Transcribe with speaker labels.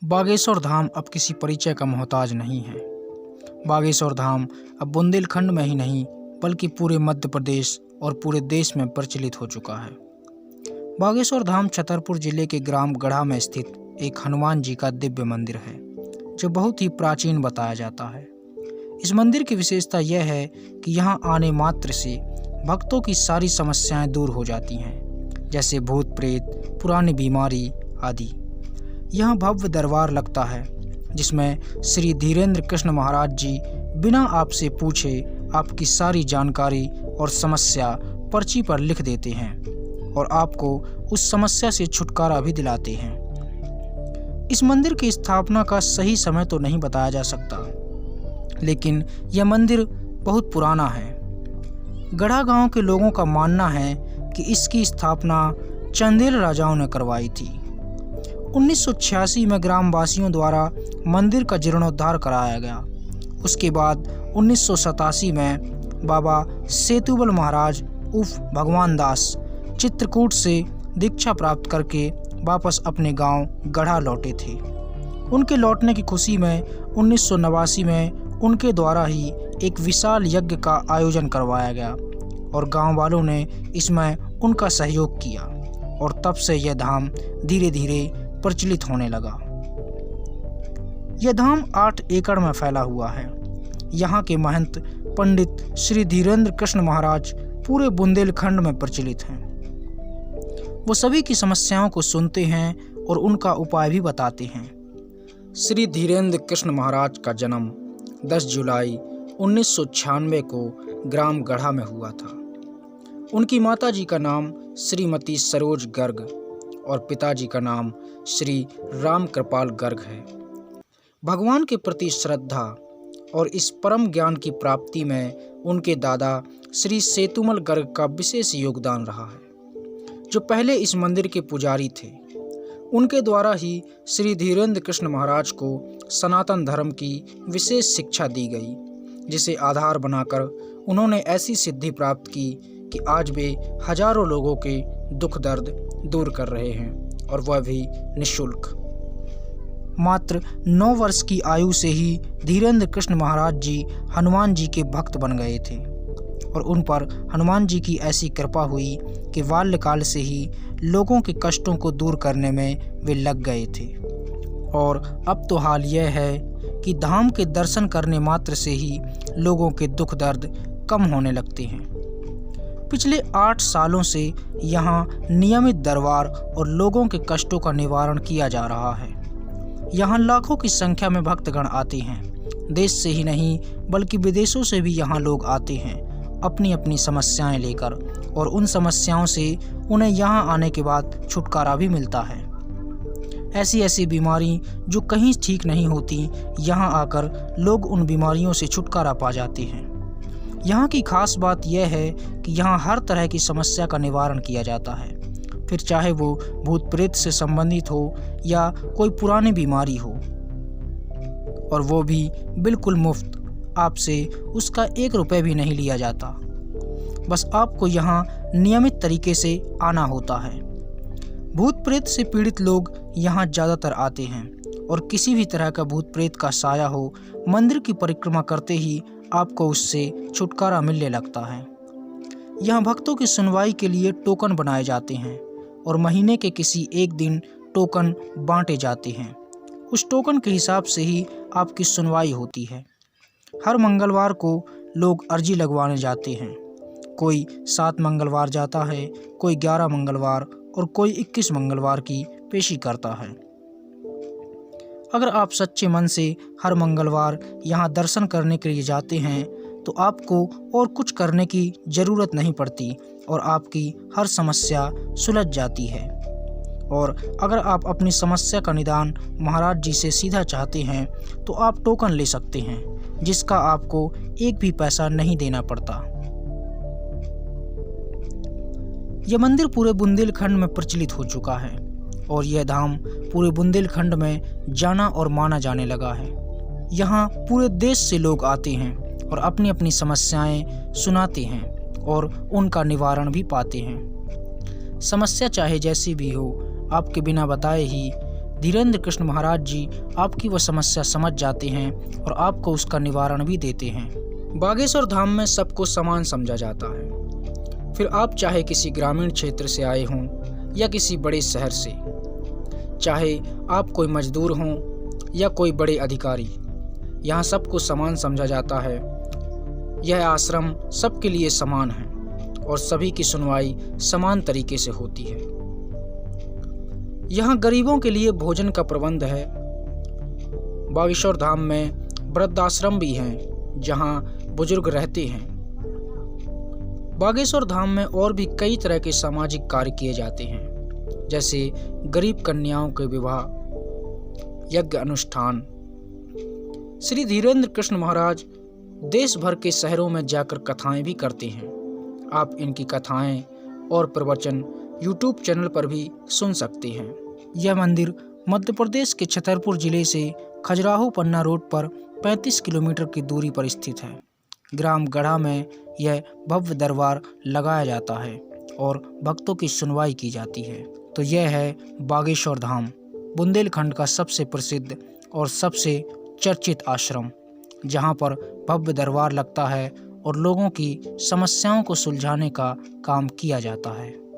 Speaker 1: बागेश्वर धाम अब किसी परिचय का मोहताज नहीं है। बागेश्वर धाम अब बुंदेलखंड में ही नहीं बल्कि पूरे मध्य प्रदेश और पूरे देश में प्रचलित हो चुका है। बागेश्वर धाम छतरपुर जिले के ग्राम गढ़ा में स्थित एक हनुमान जी का दिव्य मंदिर है, जो बहुत ही प्राचीन बताया जाता है। इस मंदिर की विशेषता यह है कि यहाँ आने मात्र से भक्तों की सारी समस्याएं दूर हो जाती हैं, जैसे भूत प्रेत, पुरानी बीमारी आदि। यहाँ भव्य दरबार लगता है, जिसमें श्री धीरेन्द्र कृष्ण महाराज जी बिना आपसे पूछे आपकी सारी जानकारी और समस्या पर्ची पर लिख देते हैं और आपको उस समस्या से छुटकारा भी दिलाते हैं। इस मंदिर की स्थापना का सही समय तो नहीं बताया जा सकता, लेकिन यह मंदिर बहुत पुराना है। गढ़ा गांव के लोगों का मानना है कि इसकी स्थापना चंदेल राजाओं ने करवाई थी। 1986 में ग्रामवासियों द्वारा मंदिर का जीर्णोद्धार कराया गया। उसके बाद 1987 में बाबा सेतुबल महाराज उर्फ भगवान दास चित्रकूट से दीक्षा प्राप्त करके वापस अपने गांव गढ़ा लौटे थे। उनके लौटने की खुशी में 1989 में उनके द्वारा ही एक विशाल यज्ञ का आयोजन करवाया गया और गांव वालों ने इसमें उनका सहयोग किया और तब से यह धाम धीरे धीरे प्रचलित होने लगा। यह धाम 8 एकड़ में फैला हुआ है। यहाँ के महंत पंडित श्री धीरेन्द्र कृष्ण महाराज पूरे बुंदेलखंड में प्रचलित हैं। वो सभी की समस्याओं को सुनते हैं और उनका उपाय भी बताते हैं। श्री धीरेन्द्र कृष्ण महाराज का जन्म 10 जुलाई 1996 को ग्राम गढ़ा में हुआ था। उनकी माताजी का नाम श्रीमती सरोज गर्ग और पिताजी का नाम श्री राम कृपाल गर्ग है। भगवान के प्रति श्रद्धा और इस परम ज्ञान की प्राप्ति में उनके दादा श्री सेतुमल गर्ग का विशेष योगदान रहा है, जो पहले इस मंदिर के पुजारी थे। उनके द्वारा ही श्री धीरेन्द्र कृष्ण महाराज को सनातन धर्म की विशेष शिक्षा दी गई, जिसे आधार बनाकर उन्होंने ऐसी सिद्धि प्राप्त की कि आज वे हजारों लोगों के दुख दर्द दूर कर रहे हैं, और वह भी निःशुल्क। मात्र 9 वर्ष की आयु से ही धीरेन्द्र कृष्ण महाराज जी हनुमान जी के भक्त बन गए थे और उन पर हनुमान जी की ऐसी कृपा हुई कि बाल्यकाल से ही लोगों के कष्टों को दूर करने में वे लग गए थे। और अब तो हाल यह है कि धाम के दर्शन करने मात्र से ही लोगों के दुख दर्द कम होने लगते हैं। पिछले 8 सालों से यहाँ नियमित दरबार और लोगों के कष्टों का निवारण किया जा रहा है। यहाँ लाखों की संख्या में भक्तगण आते हैं। देश से ही नहीं बल्कि विदेशों से भी यहाँ लोग आते हैं अपनी अपनी समस्याएं लेकर, और उन समस्याओं से उन्हें यहाँ आने के बाद छुटकारा भी मिलता है। ऐसी ऐसी बीमारी जो कहीं ठीक नहीं होती, यहाँ आकर लोग उन बीमारियों से छुटकारा पा जाते हैं। यहाँ की खास बात यह है कि यहाँ हर तरह की समस्या का निवारण किया जाता है, फिर चाहे वो भूत प्रेत से संबंधित हो या कोई पुरानी बीमारी हो, और वो भी बिल्कुल मुफ्त। आपसे उसका 1 रुपये भी नहीं लिया जाता। बस आपको यहाँ नियमित तरीके से आना होता है। भूत प्रेत से पीड़ित लोग यहाँ ज़्यादातर आते हैं, और किसी भी तरह का भूत प्रेत का साया हो, मंदिर की परिक्रमा करते ही आपको उससे छुटकारा मिलने लगता है। यहाँ भक्तों की सुनवाई के लिए टोकन बनाए जाते हैं और महीने के किसी एक दिन टोकन बांटे जाते हैं। उस टोकन के हिसाब से ही आपकी सुनवाई होती है। हर मंगलवार को लोग अर्जी लगवाने जाते हैं। कोई 7 मंगलवार जाता है, कोई 11 मंगलवार और कोई 21 मंगलवार की पेशी करता है। अगर आप सच्चे मन से हर मंगलवार यहाँ दर्शन करने के लिए जाते हैं तो आपको और कुछ करने की ज़रूरत नहीं पड़ती और आपकी हर समस्या सुलझ जाती है। और अगर आप अपनी समस्या का निदान महाराज जी से सीधा चाहते हैं तो आप टोकन ले सकते हैं, जिसका आपको एक भी पैसा नहीं देना पड़ता। यह मंदिर पूरे बुंदेलखंड में प्रचलित हो चुका है और यह धाम पूरे बुंदेलखंड में जाना और माना जाने लगा है। यहाँ पूरे देश से लोग आते हैं और अपनी अपनी समस्याएं सुनाते हैं और उनका निवारण भी पाते हैं। समस्या चाहे जैसी भी हो, आपके बिना बताए ही धीरेन्द्र कृष्ण महाराज जी आपकी वह समस्या समझ जाते हैं और आपको उसका निवारण भी देते हैं। बागेश्वर धाम में सबको समान समझा जाता है। फिर आप चाहे किसी ग्रामीण क्षेत्र से आए हों या किसी बड़े शहर से, चाहे आप कोई मजदूर हों या कोई बड़े अधिकारी, यहाँ सबको समान समझा जाता है। यह आश्रम सबके लिए समान है और सभी की सुनवाई समान तरीके से होती है। यहाँ गरीबों के लिए भोजन का प्रबंध है। बागेश्वर धाम में वृद्धाश्रम भी हैं जहाँ बुजुर्ग रहते हैं। बागेश्वर धाम में और भी कई तरह के सामाजिक कार्य किए जाते हैं, जैसे गरीब कन्याओं के विवाह, यज्ञ अनुष्ठान। श्री धीरेन्द्र कृष्ण महाराज देश भर के शहरों में जाकर कथाएं भी करते हैं। आप इनकी कथाएं और प्रवचन YouTube चैनल पर भी सुन सकते हैं। यह मंदिर मध्य प्रदेश के छतरपुर जिले से खजुराहो पन्ना रोड पर 35 किलोमीटर की दूरी पर स्थित है। ग्राम गढ़ा में यह भव्य दरबार लगाया जाता है और भक्तों की सुनवाई की जाती है। तो यह है बागेश्वर धाम, बुंदेलखंड का सबसे प्रसिद्ध और सबसे चर्चित आश्रम, जहाँ पर भव्य दरबार लगता है और लोगों की समस्याओं को सुलझाने का काम किया जाता है।